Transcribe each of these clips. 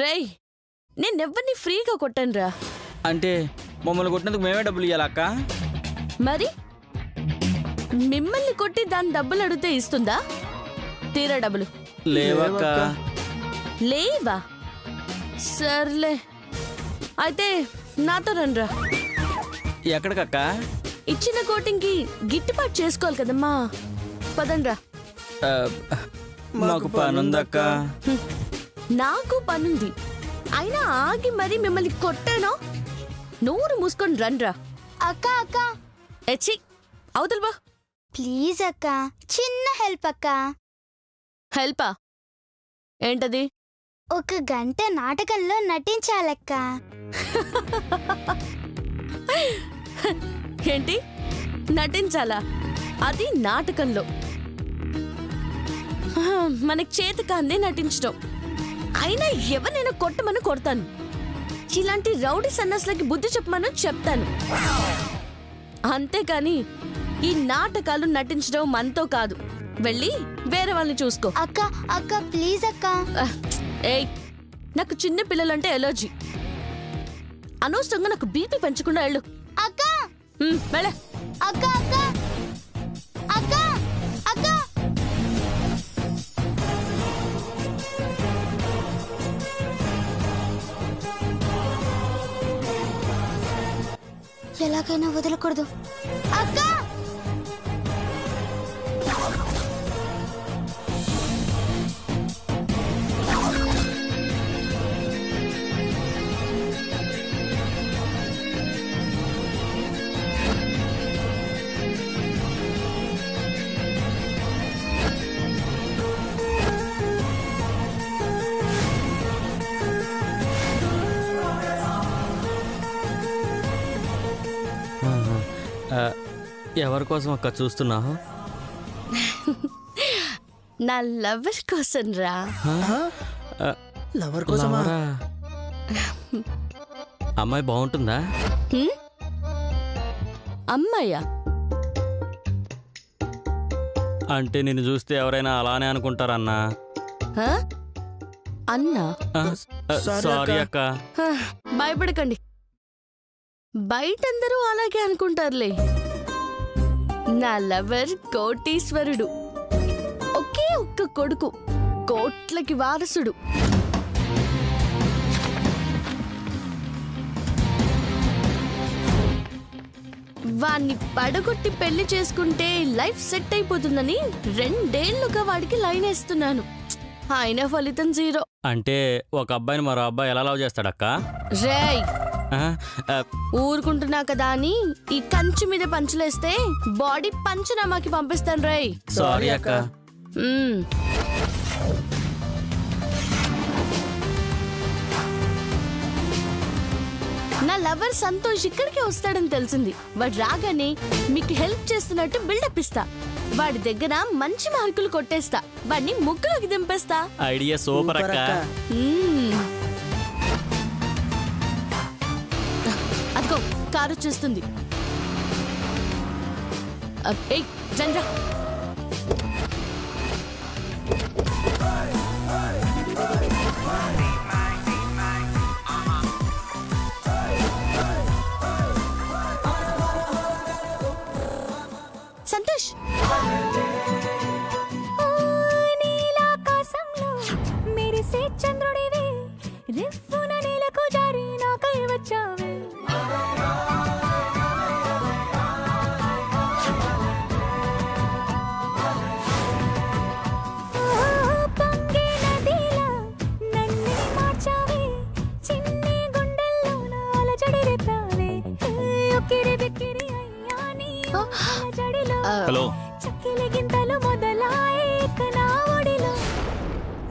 రేయ్, నేనెవ్వరిని ఫ్రీగా కొట్టానురా. అంటే మమ్మల్ని కొట్టినందుకు మేమే డబ్బులు ఇవ్వాలా అక్క? మరి మిమ్మల్ని కొట్టి దాని డబ్బులు అడిగితే ఇస్తుందా? తీరా డబ్బులు లేవక్క. లేవా? సర్లే, అయితే నాతో రండ్రా. ఎక్కడికక్క? ఇచ్చిన కోటింగ్కి గిట్టుబాటు చేసుకోవాలి కదమ్మా. పదండ్రా. మాకు పనుందక్క. నాకు పనుంది, అయినా ఆగి మరీ మిమ్మల్ని కొట్టానో. నోరు మూసుకొని రండ్రా. అక్క అక్క ఎచ్చి అవతల బా. ప్లీజ్ అక్క, చిన్న హెల్ప్ అక్క. హెల్పా? ఏంటది? 1 గంట నాటకంలో నటించాలక్క. ఏంటి నటించాలా? అది నాటకంలో. మనకి చేతకాందే నటించడం. అయినా ఎవరినైనా కొట్టమని కొడతాను. ఇలాంటి రౌడీ సన్నాసులకి బుద్ధి చెప్పమని చెప్తాను. అంతేకాని ఈ నాటకాలు నటించడం మనతో కాదు. వెళ్ళి వేరే వాళ్ళని చూసుకో. అక్క అక్క ప్లీజ్ అక్క. ఏయ్, నాకు చిన్న పిల్లలంటే ఎలర్జీ. అనవసరంగా నాకు బీపీ పెంచకుండా వెళ్ళు. అక్క వెళ్ళ. అక్క అక్క అక్క అక్క. ఎలాగైనా వదలకూడదు. అక్క ఎవరి కోసం అక్క చూస్తున్నావు? నా లవర్ కోసం రా. లవర్ కోసమా? అమ్మాయి బాగుంటుందా? అమ్మాయ్యా? అంటే నిన్ను చూస్తే ఎవరైనా అలానే అనుకుంటారన్నా. అన్నా? సారీ అక్క. భయపడకండి, బయటందరూ అలాగే అనుకుంటారులే. నా లవర్ కోటీశ్వరుడు, ఒకే ఒక్క కొడుకు, కోట్లకి వారసుడు. వాణ్ణి పడగొట్టి పెళ్లి చేసుకుంటే లైఫ్ సెట్ అయిపోతుందని 2 ఏళ్లుగా వాడికి లైన్ వేస్తున్నాను. అయినా ఫలితం 0. అంటే ఒక అబ్బాయిని మరో అబ్బాయి ఎలా లవ్ చేస్తాడక్క? రేయ్, ఊరుకుంటున్నా కదా అని ఈ కంచు మీద పంచులేస్తే బాడీ పంచనామాకి పంపిస్తాను. రేయ్ సారీ అక్క. నా లవర్ సంతోష్ ఇక్కడికే వస్తాడని తెలిసింది. వాడు రాగానే మీకు హెల్ప్ చేస్తున్నట్టు బిల్డప్ ఇస్తా. వాడి దగ్గర మంచి మార్కులు కొట్టేస్తా. వాడిని ముగ్గులోకి దింపేస్తా. ఐడియా సూపర్ అక్క. అదిగో కారు వచ్చేస్తుంది. ఏయ్ జండ్రా. సంతోష్, నీలాకాశంలో మెరిసే చంద్రుడివి, రివ్వున నేలకు జారి నాకై వచ్చావే. పొంగే నదిలా నన్నే మార్చావే, చిన్ని గుండెల్లో నాలజడి రేపావే. ఉక్కిరి బిక్కిరి అయ్యా నీ అలజడిలో. హలో, చక్కిలి గింతలు మొదలాయే నా ఒడిలో.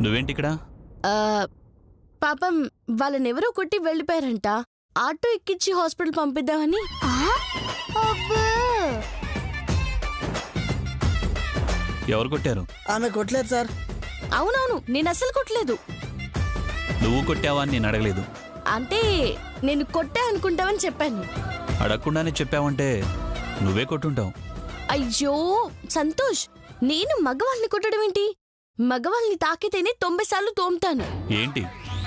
నువ్వేంటి ఇక్కడ? పాపం వాళ్ళనెవరో కొట్టి వెళ్ళిపోయారంట. ఆటో ఎక్కించి హాస్పిటల్ పంపిద్దామని. ఎవరు కొట్టారు? ఆమె కొట్టలేదు సార్. అవునవును, నేను అసలు కొట్టలేదు. నువ్వు కొట్టావా అని నేను అడగలేదు. అంటే నేను కొట్టా అనుకుంటావని చెప్పాను. అడగకుండానే చెప్పావంటే నువ్వే కొట్టుంటావు. అయ్యో సంతోష్, నేను మగవాళ్ళని కొట్టడం ఏంటి? మగవాళ్ళని తాకితేనే 90 సార్లు తోముతాను. ఏంటి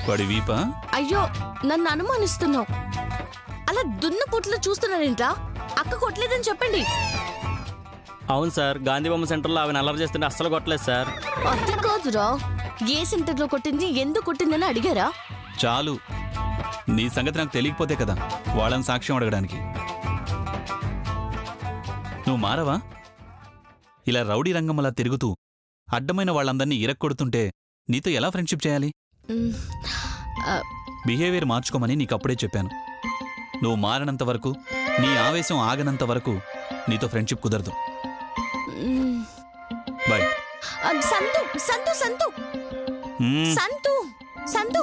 వాడి వీపా? అయ్యో నన్ను అనుమానిస్తున్నావు. అలా దున్నపోట్లో చూస్తున్నారేంట్రా? అక్క కొట్టలేదని చెప్పండి. అవును సార్, గాంధీ బొమ్మ సెంటర్లో ఆమె అల్లరి చేస్తుంటే అస్సలు కొట్టలేదు సార్. అది కాదురా, ఏ సెంటర్లో కొట్టింది, ఎందుకు కొట్టిందని అడిగారా? చాలు, నీ సంగతి నాకు తెలియకపోతే కదా వాళ్ళని సాక్ష్యం అడగడానికి. నువ్వు మారవా? ఇలా రౌడీ రంగంలా తిరుగుతూ అడ్డమైన వాళ్ళందరినీ ఇరక్కొడుతుంటే నీతో ఎలా ఫ్రెండ్షిప్ చేయాలి? బిహేవియర్ మార్చుకోమని నీకప్పుడే చెప్పాను. నువ్వు మారనంత వరకు, నీ ఆవేశం ఆగనంత వరకు నీతో ఫ్రెండ్షిప్ కుదరదు. బాయ్. సంతు సంతు సంతు సంతు సంతు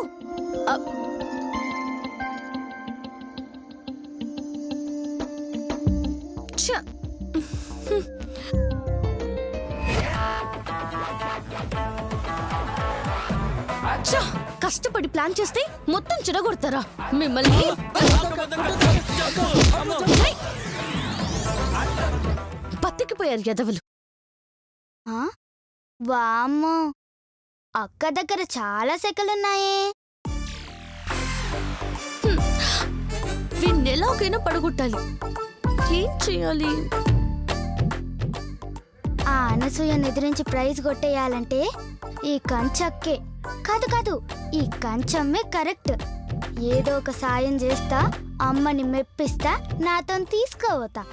కష్టపడి ప్లాన్ చేస్తే మొత్తం చెడగొడతారా మిమ్మల్ని? బతికిపోయారు ఎదవలు. వామ్మో, అక్క దగ్గర చాలా సెకలున్నాయే. వీణ్ణి ఎలాగైనా పడగొట్టాలి. ఏం చేయాలి? ఆ అనసూయను ఎదిరించి ప్రైజ్ కొట్టేయాలంటే ఈ కంచక్కే కాదు కాదు, ఈ కంచమ్మే కరెక్ట్. ఏదో ఒక సాయం చేస్తా, అమ్మని మెప్పిస్తా, నాతో తీసుకోవతా.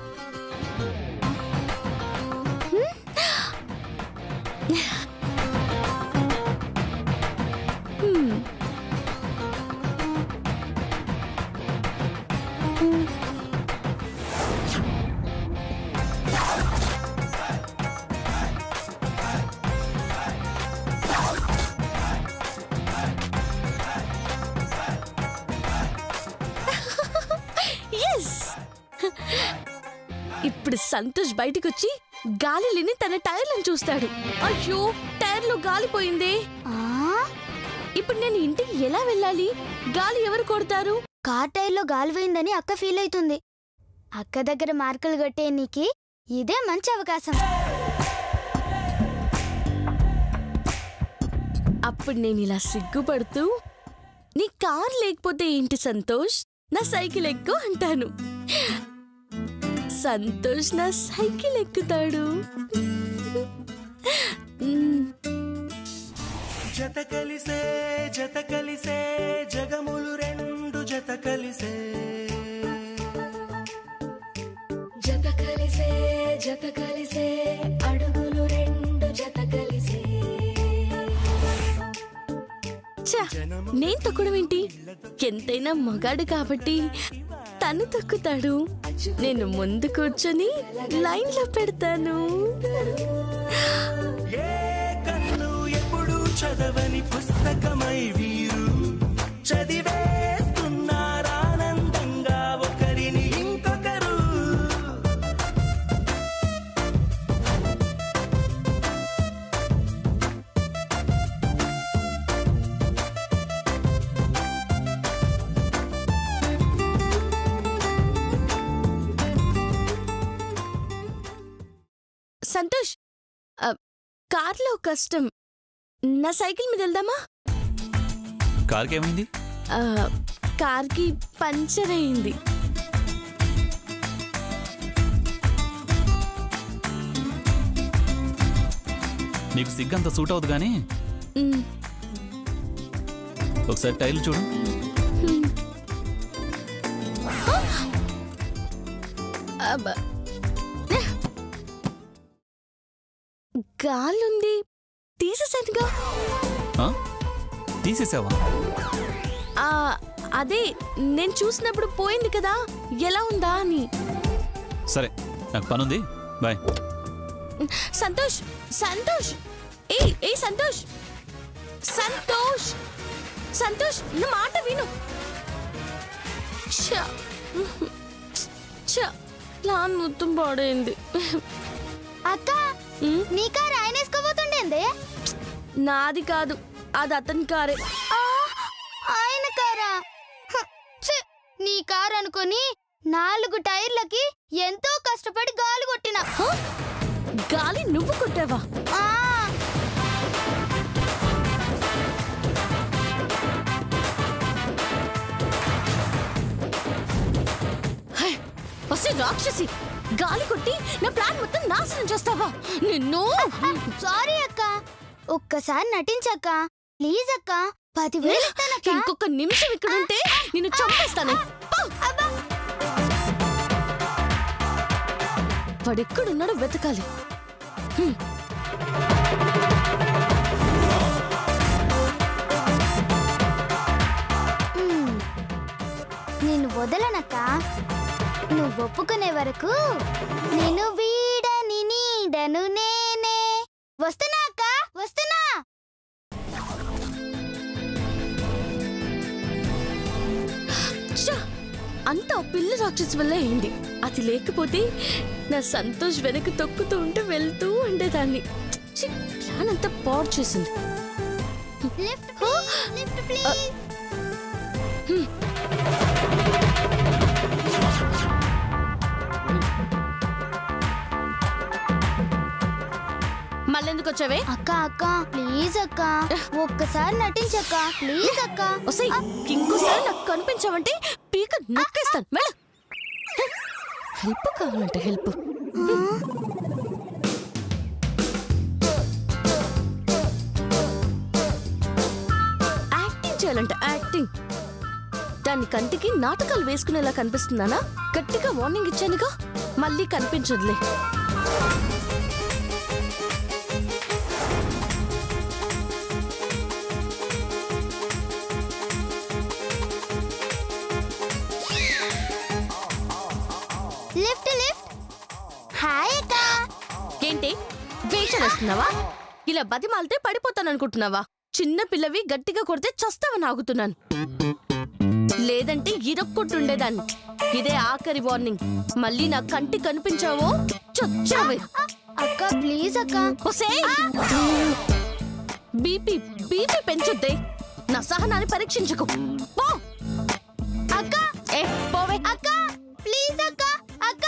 ఇప్పుడు సంతోష్ బయటకొచ్చి గాలిని తన టైర్లను చూస్తాడు. అయ్యో, టైర్లో గాలిపోయిందే. ఇప్పుడు నేను ఇంటికి ఎలా వెళ్ళాలి? గాలి ఎవరు కొడతారు? కార్ టైర్లో గాలి పోయిందని అక్క ఫీల్ అవుతుంది. అక్క దగ్గర మార్కులు కొట్టే నీకి ఇదే మంచి అవకాశం. అప్పుడు నేను ఇలా సిగ్గుపడుతూ, నీ కార్ లేకపోతే ఏంటి సంతోష్, నా సైకిల్ ఎక్కు అంటాను. సంతోష్ నా సైకిల్ ఎక్కుతాడు. జత కలిసే జత కలిసే జగములు రెండు జత కలిసే, జత కలిసే జత కలిసే అడుగులు రెండు జత కలిసే. నేను తొక్కడం ఏంటి? ఎంతైనా మగాడు కాబట్టి తను తొక్కుతాడు. నేను ముందు కూర్చొని లైన్ లో పెడతాను. చదవని పుస్తకమై వీరు చదివేస్తున్నారానందంగా ఒకరిని ఇంకొకరు. సంతోష్, కార్లో కష్టం, నా సైకిల్ మీద వెళ్దామా? కార్కి ఏమైంది? కార్కి పంచర్ అయింది. నీకు సిగ్గంత సూట్ అవుతుంది కానీ ఒకసారి టైర్లు చూడు. గాలుంది, తీసేసానుగా. తీసేసావా? అదే నేను చూసినప్పుడు పోయింది కదా, ఎలా ఉందా అని. సరే, నాకు పనుంది, బాయ్. సంతోష్ సంతోష్, ఏ సంతోష్ సంతోష్ సంతోష్, నా మాట విను. ప్లాన్ మొత్తం పాడైంది. అక్క, నీ కారు ఆయన వేసుకోబోతుండేందే? నాది కాదు, అది అతని కారే. ఆయన కారా? నీ కారు అనుకుని 4 టైర్లకి ఎంతో కష్టపడి గాలి కొట్టినా. గాలి నువ్వు కొట్టావా? రాక్షసి, గాలి కొట్టి నా ప్లాన్ మొత్తం నాశనం చేస్తావా? నిన్ను సారీ అక్క, ఒక్కసారి నటించక్క ప్లీజ్ అక్క. 10,000 ఇస్తానక్క. ఇంకొక నిమిషం ఇక్కడ ఉంటే నిన్ను చంపేస్తాను. వాడెక్కడున్నాడో వెతకాలి. నేను వదలనక్క. నువ్వు ఒప్పుకునే వరకు నేను వీడని నీడను నేనే. వస్తున్నా అక్క, వస్తున్నా. అంతా పిల్ల రాక్షసి వల్ల అయింది. అది లేకపోతే నా సంతోష్ వెనక్కి తొక్కుతూ ఉంటే వెళ్తూ ఉండేదాన్ని. ప్లాన్ అంతా పాడు చేసింది. Lift please, lift please. మళ్ళెందుకు వచ్చావే? అక్క అక్క ప్లీజ్ అక్క, ఒక్కసారి నటించక్క ప్లీజ్ అక్క. ఇంకోసారి నాకు కనిపించావంటే పీక నొక్కేస్తాను. వెళ్ళ. హెల్ప్ కావాలంటే హెల్ప్. యాక్టింగ్ చేయాలంటే యాక్టింగ్. దాని కంటికి నాటకాలు వేసుకునేలా కనిపిస్తున్నానా? గట్టిగా వార్నింగ్ ఇచ్చానుగా, మళ్ళీ కనిపించదులే. Lift lift. హాయ్ అక్క. ఏంటి వేషం వేస్తున్నావా? ఇలా బతిమాలితే పడిపోతాననుకుంటున్నావా? చిన్న పిల్లవి గట్టిగా కొడితే చస్తావని ఆగుతున్నాను. లేదంటే ఇరక్కొట్టుండేదాన్ని. ఇదే ఆఖరి వార్నింగ్. మళ్ళీ నా కంటి కనిపించావో చచ్చావే. అక్క ప్లీజ్ అక్క. బీపీ పెంచొద్దే. నా సహనాన్ని పరీక్షించకు. పో అక్క. పోవే. అక్క ప్లీజ్ అక్క. అక్క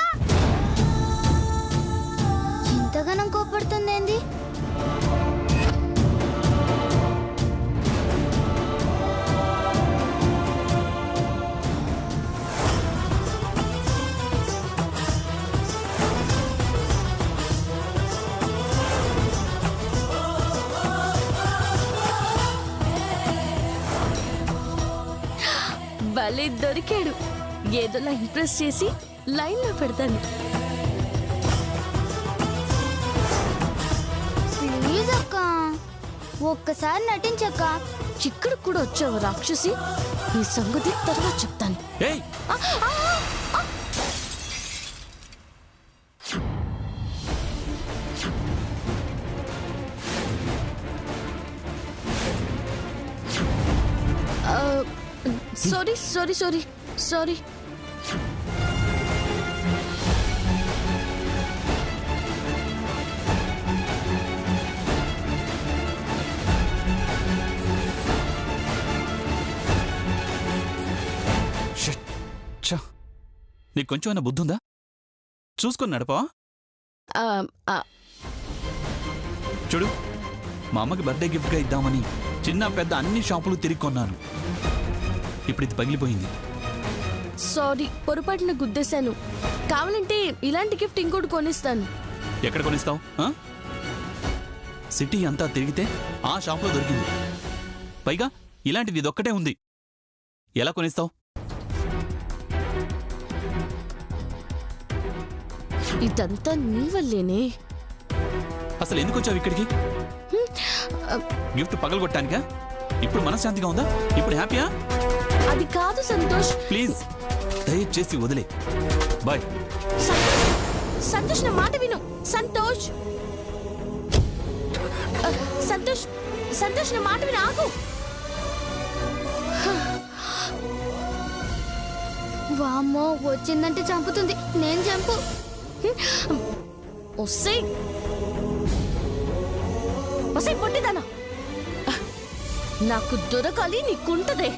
ఇంతగానం కోపడుతుందేంది? భలే దొరికాడు. ఏదోలా ఇంప్రెస్ చేసి లైన్ లో పెడతాను. ప్లీజ్ అక్క, ఒక్కసారి నటించక్క. ఇక్కడ కూడా వచ్చావు రాక్షసి. ఈ సంగతి తర్వాత చెప్తాను. ఏయ్ సారీ సారీ సారీ సారీ. నీకు కొంచెమైనా బుద్ధి ఉందా? చూసుకొని నడపవా? చూడు, మా అమ్మకి బర్త్డే గిఫ్ట్గా ఇద్దామని చిన్న పెద్ద అన్ని షాపులు తిరిగి కొన్నాను. ఇప్పుడు ఇది పగిలిపోయింది. సారీ, పొరపాటున గుద్దేశాను. కావాలంటే ఇలాంటి గిఫ్ట్ ఇంకోటి కొనిస్తాను. ఎక్కడ కొనిస్తావు? సిటీ అంతా తిరిగితే ఆ షాప్లో దొరికింది. పైగా ఇలాంటిది ఇదొక్కటే ఉంది. ఎలా కొనిస్తావు? ఇదంతా నీ వల్లేనే. అసలు ఎందుకు వచ్చావు ఇక్కడికి? గిఫ్ట్ పగలగొట్టానికా? ఇప్పుడు మనశ్శాంతిగా ఉందా? ఇప్పుడు హ్యాపీయా? అది కాదు సంతోష్. ప్లీజ్ దయచేసి వదిలే. బాయ్. సంతోష్ నా మాట విను. సంతోష్ సంతోష్ సంతోష్ నా మాట విను. ఆగు. వామ్మో, వచ్చిందంటే చంపుతుంది. నేను చంపు. ఒసే ఒసే పొట్టిదానా, నాకు దొరకాలి, నీకుంటదే.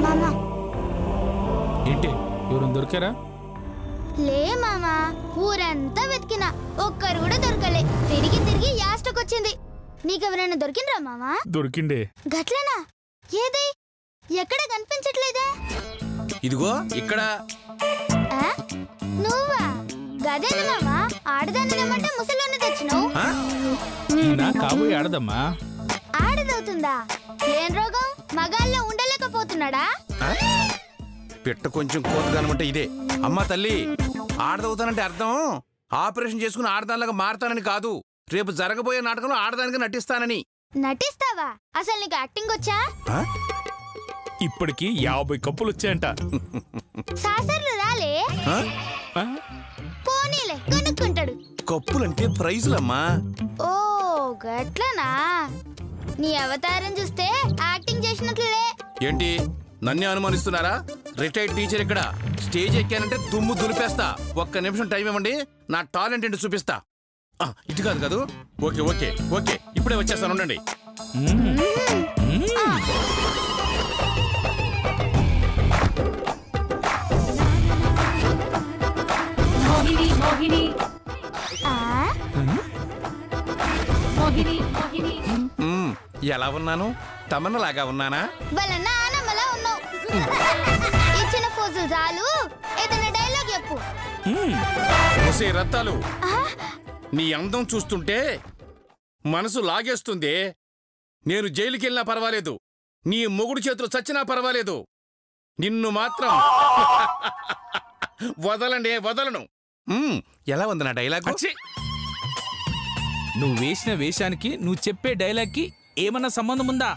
మామా. ఏంటి, ఎవరు దొరికారా? లే మామా, ఊరంతా వెతికినా ఒక్కరు కూడా దొరకలే. తిరిగి తిరిగి యాస్టకొచ్చింది. నీకెవరైనా దొరికిండ్రా మామా? దొరికిండే. గట్లనా? ఏది? ఎక్కడ కనిపించట్లేదే? ఇదిగో ఇక్కడ. నువ్వా? గదేనా మామా? ఆడదాన్ని నమ్మంటే ముసలోని తెచ్చినావు. నా కాబోయే ఆడదమ్మా. ఆడదవుతుందా? ఏం రోగం? మగాళ్ళలో ఉండలేకపోతున్నాడా? పిట్ట కొంచెం కోతదనమంటే ఇదే. అమ్మా తల్లి, ఆడదవుతానంటే అర్థం ఆపరేషన్ చేసుకుని ఆడదానిలాగా మారతానని కాదు. రేపు జరగబోయే నాటకంలో ఆడదానికి నటిస్తానని. నటిస్తావా? అసలు నీకు యాక్టింగ్ వచ్చా? ఇప్పటికి 50 కప్పులు వచ్చాయంట. సాసర్లు రాలే? పోనీలే, కొనుక్కుంటాడు. కప్పులంటే ప్రైజులమ్మా. ఓ గట్లనా? నీ అవతారం చూస్తే యాక్టింగ్ చేసినట్లే. ఏంటి నన్నే అనుమానిస్తున్నారా? రిటైర్డ్ టీచర్ ఇక్కడ. స్టేజ్ ఎక్కానంటే దుమ్ము దులిపేస్తా. ఒక్క నిమిషం టైం ఇవ్వండి, నా టాలెంట్ ఏంటో చూపిస్తా. ఇటు కాదు కాదు. ఓకే ఓకే ఓకే, ఇప్పుడే వచ్చేస్తాను, ఉండండి. ఎలా ఉన్నాను? తమన్నలాగా ఉన్నానా? ఇచ్చిన ఫోజులు చాలు, ఏదైనా డైలాగ్ చెప్పు. రత్తాలు, నీ అందం చూస్తుంటే మనసు లాగేస్తుంది. నేను జైలుకి వెళ్ళినా పర్వాలేదు, నీ మొగుడు చేతులు చచ్చినా పర్వాలేదు, నిన్ను మాత్రం వదలను. ఎలా ఉంది నా డైలాగ్? నువ్వు వేసిన వేషానికి నువ్వు చెప్పే డైలాగ్కి ఏమన్నా సంబంధం ఉందా?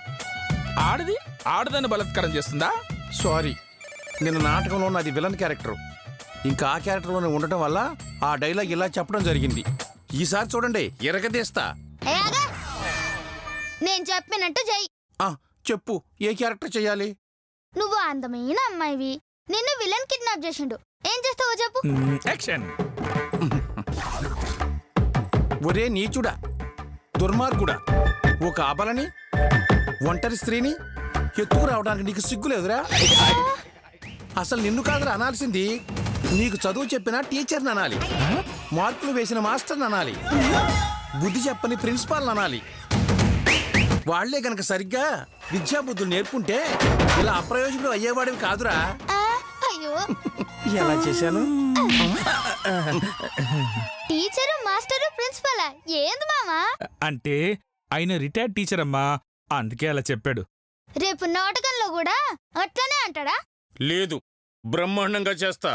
ఆడదాన్ని బలాత్కారం చేస్తుందా? సారీ, నిన్న నాటకంలో నాది విలన్ క్యారెక్టర్. ఇంకా ఆ క్యారెక్టర్లోనే ఉండటం వల్ల ఆ డైలాగ్ ఇలా చెప్పడం జరిగింది. ఈసారి చూడండి, ఎరగదీస్తా. నేను చెప్పినట్టు చెయ్యి. చెప్పు, ఏ క్యారెక్టర్ చెయ్యాలి? నువ్వు అందమైన అమ్మాయివి, నిన్ను విలన్ కిడ్నాప్ చేసిండు, ఏం చేస్తావో చెప్పు. యాక్షన్. ఒరే నీచుడా, దుర్మార్గుడా, ఒక అబలని ఒంటరి స్త్రీని ఎత్తుకు రావడానికి నీకు సిగ్గులేదురా? అసలు నిన్ను కాదురా అనాల్సింది, నీకు చదువు చెప్పిన టీచర్ని అనాలి, మార్కులు వేసిన మాస్టర్ని అనాలి, బుద్ధి చెప్పని ప్రిన్సిపాల్ని అనాలి. వాళ్లే గనక సరిగ్గా విద్యాబుద్ధులు నేర్పుంటే ఇలా అప్రయోజకుడు అయ్యేవాడివి కాదురా. ఎలా చేశాను? టీచరు మాస్టరు ప్రిన్సిపలా? ఏంది మామా? అంటే ఆయన రిటైర్డ్ టీచర్ అమ్మా, అందుకే అలా చెప్పాడు. రేపు నాటకంలో కూడా అట్లనే అంటాడా? లేదు, బ్రహ్మాండంగా చేస్తా.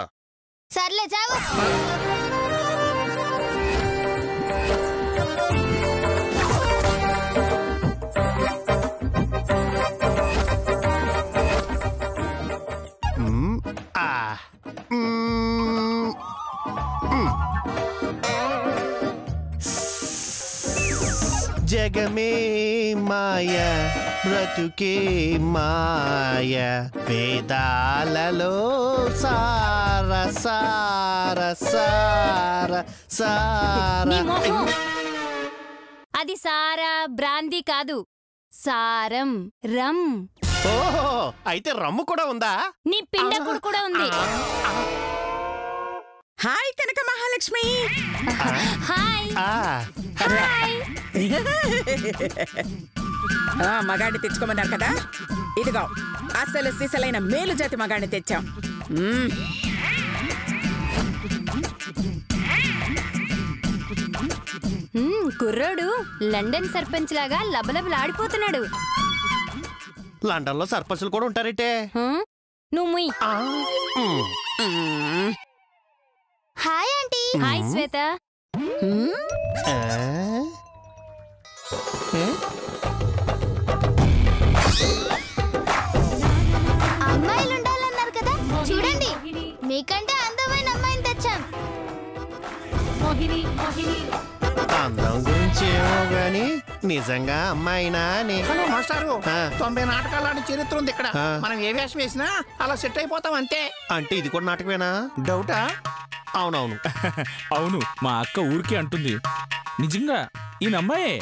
సర్లే చావు. జగమే మాయ బ్రతుకే మాయ వేదాలలో సార సార సార సార. అది సారా బ్రాందీ కాదు, సారం రమ్. ఓహో, అయితే రమ్ము కూడా ఉందా? నీ పిండకుడు కూడా ఉంది. Hi Kanaka Mahalakshmi. Hi hi. మగాడిని తెచ్చుకోమన్నారు కదా, ఇదిగో అసలు సిసలైన మేలు జాతి మగాడిని తెచ్చాం. కుర్రోడు లండన్ సర్పంచ్ లాగా లబలబలాడిపోతున్నాడు. లండన్ లో సర్పంచులు కూడా ఉంటారేటే? నువ్వు హాయ్ ఆంటీ. హాయ్ శ్వేత. అమ్మాయిలు ఉండాలన్నారు కదా, చూడండి మీకంటే అందమైన అమ్మాయిని తెచ్చాం. అందం గురించి ఏమో గాని నిజంగా అమ్మాయినా అని. హలో మాస్టారు, 90 నాటకాలని చరిత్ర ఉంది ఇక్కడ. మనం ఏ వేషం వేసినా అలా సెట్ అయిపోతాం అంతే. అంటే ఇది కూడా నాటకమేనా? డౌటా? అవునవును. అవును, మా అక్క ఊరికే అంటుంది. నిజంగా ఈయన అమ్మాయే.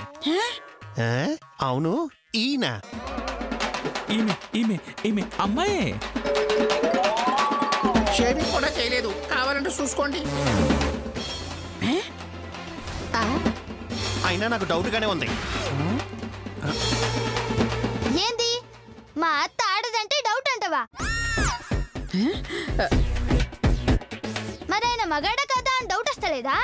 అవును, ఈయన ఈమె ఈమె ఈమె అమ్మాయే. షేవింగ్ కూడా చేయలేదు, కావాలంటే చూసుకోండి. అయినా నాకు డౌట్గానే ఉంది. ఏంది మా అత్త ఆడదంటే డౌట్ అంటవా? మరైనా మగాడ కదా అని డౌట్ వస్తలేదా?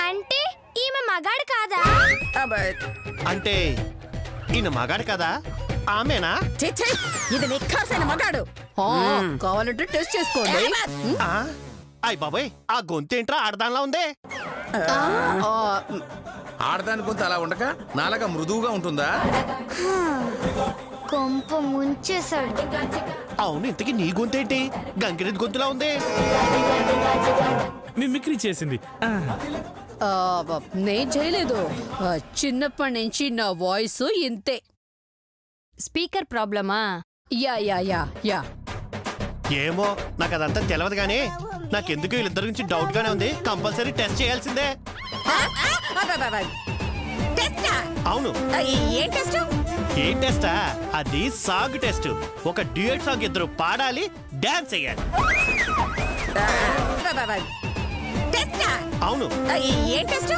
అంటే ఈమె మగాడు కాదా? అంటే ఈయన మగాడు కదా, ఆమెనా? ఇది నిఖార్సైన మగాడు. కావాలంటే టెస్ట్ చేసుకోండి. అయ్ బాబాయ్, ఆ గొంతేంట్రా ఆడదానిలా ఉందే? ఆడదాని గొంతు అలా ఉండక నాలాగా మృదువుగా ఉంటుందా? కొంప ముంచేశాడు. అవును, ఇంతకీ నీ గొంతేంటి గంగిరెద్దు గొంతులా ఉంది? మిమిక్రీ చేసింది. నేను చేయలేదు. చిన్నప్పటి నుంచి నా వాయిస్ ఇంతే. స్పీకర్ ప్రాబ్లమా? యా యా యా యా ఏమో, నాకు అదంతా తెలియదు కానీ నాకెందుకు వీళ్ళిద్దరి గురించి డౌట్ గానే ఉంది. కంపల్సరీ టెస్ట్ చేయాల్సిందే. అవును. ఏం టెస్ట్? ఏం టెస్టా? అది సాంగ్ టెస్ట్. ఒక డ్యూయట్ సాంగ్ ఇద్దరు పాడాలి, డాన్స్ చేయాలి. అవును. ఏం టెస్ట్?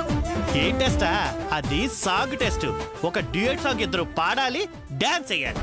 ఏం టెస్టా? అది సాంగ్ టెస్ట్. ఒక డ్యూయట్ సాంగ్ ఇద్దరు పాడాలి, డాన్స్ చేయాలి.